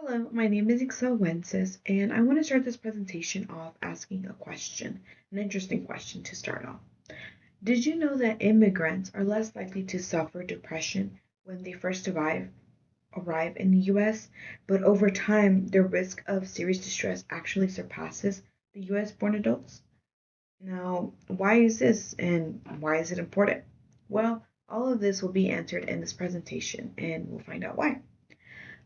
Hello, my name is Excel Wences, and I want to start this presentation off asking a question, an interesting question to start off. Did you know that immigrants are less likely to suffer depression when they first arrive in the US, but over time, their risk of serious distress actually surpasses the US born adults? Now, why is this and why is it important? Well, all of this will be answered in this presentation, and we'll find out why.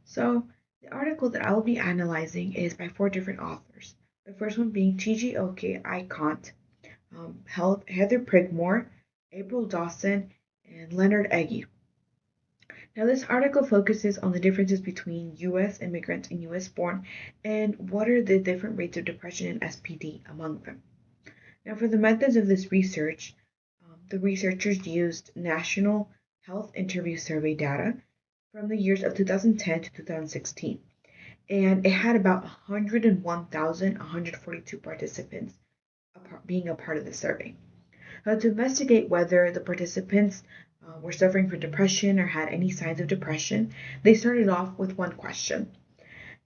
So, the article that I will be analyzing is by four different authors. The first one being Chijioke Icont, Heather Prigmore, April Dawson, and Leonard Eggy. Now, this article focuses on the differences between U.S. immigrants and U.S. born and what are the different rates of depression and SPD among them. Now, for the methods of this research, the researchers used National Health Interview Survey data from the years of 2010 to 2016, and it had about 101,142 participants being a part of the survey. To investigate whether the participants were suffering from depression or had any signs of depression, they started off with one question: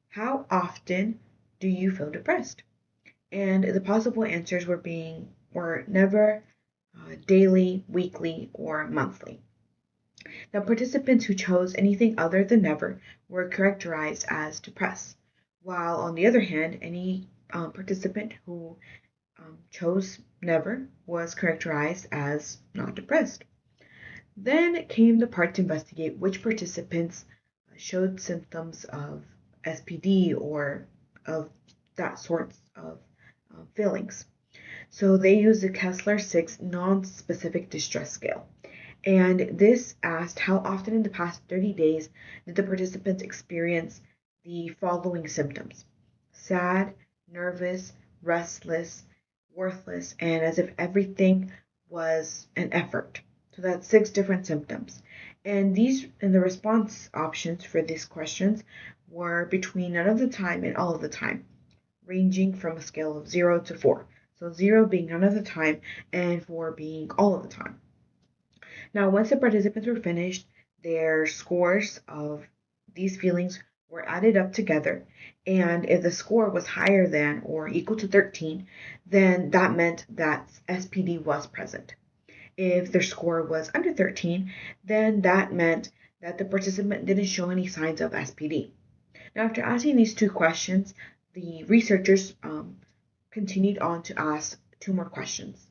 how often do you feel depressed? And the possible answers were never, daily, weekly, or monthly. Now, participants who chose anything other than never were characterized as depressed, while on the other hand, any participant who chose never was characterized as not depressed. Then came the part to investigate which participants showed symptoms of SPD or of that sorts of feelings. So they used the Kessler 6 non-specific distress scale. And this asked how often in the past 30 days did the participants experience the following symptoms: sad, nervous, restless, worthless, and as if everything was an effort. So that's six different symptoms. And the response options for these questions were between none of the time and all of the time, ranging from a scale of 0 to 4. So 0 being none of the time and 4 being all of the time. Now, once the participants were finished, their scores of these feelings were added up together. And if the score was higher than or equal to 13, then that meant that SPD was present. If their score was under 13, then that meant that the participant didn't show any signs of SPD. Now, after asking these two questions, the researchers continued on to ask two more questions.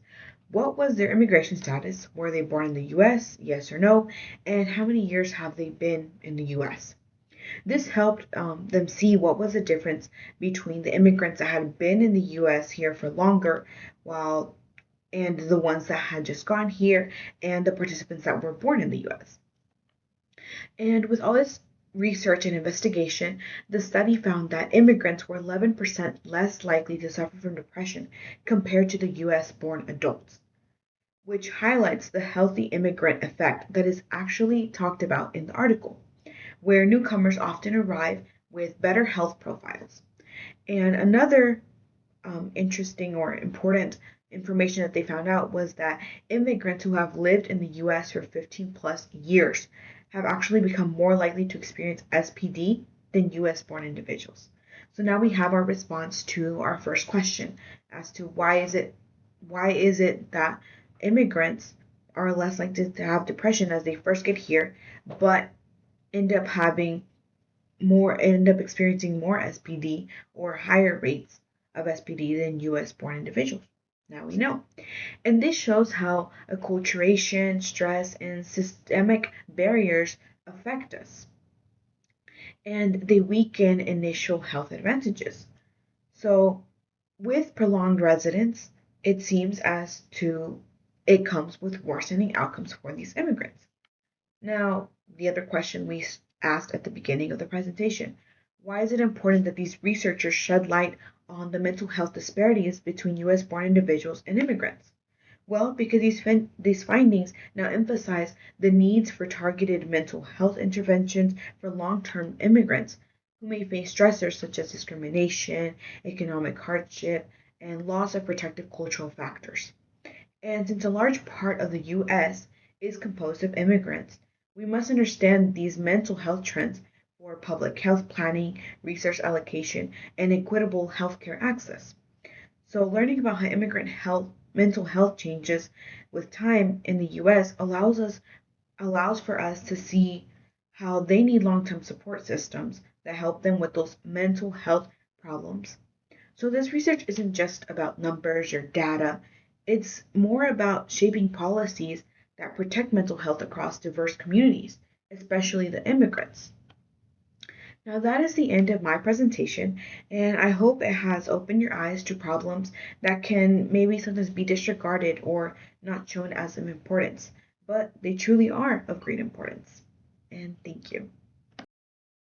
What was their immigration status? Were they born in the US? Yes or no? And how many years have they been in the US? This helped them see what was the difference between the immigrants that had been in the US here for longer, while and the ones that had just gone here, and the participants that were born in the US. And with all this research and investigation, the study found that immigrants were 11% less likely to suffer from depression compared to the US born adults, which highlights the healthy immigrant effect that is actually talked about in the article, where newcomers often arrive with better health profiles. And another interesting or important information that they found out was that immigrants who have lived in the US for 15 plus years have actually become more likely to experience SPD than US born individuals. So now we have our response to our first question as to why is it that immigrants are less likely to have depression as they first get here, but end up experiencing more SPD or higher rates of SPD than US born individuals. Now we know. And this shows how acculturation, stress, and systemic barriers affect us. And they weaken initial health advantages. So, with prolonged residence, it seems as to it comes with worsening outcomes for these immigrants. Now, the other question we asked at the beginning of the presentation: why is it important that these researchers shed light on the mental health disparities between US born individuals and immigrants? Well, because these findings now emphasize the needs for targeted mental health interventions for long term immigrants who may face stressors such as discrimination, economic hardship, and loss of protective cultural factors. And since a large part of the US is composed of immigrants, we must understand these mental health trends for public health planning, resource allocation, and equitable healthcare access. So, learning about how mental health changes with time in the US allows for us to see how they need long-term support systems that help them with those mental health problems. So this research isn't just about numbers or data. It's more about shaping policies that protect mental health across diverse communities, especially the immigrants. Now, that is the end of my presentation, and I hope it has opened your eyes to problems that can maybe sometimes be disregarded or not shown as of importance, but they truly are of great importance. And thank you.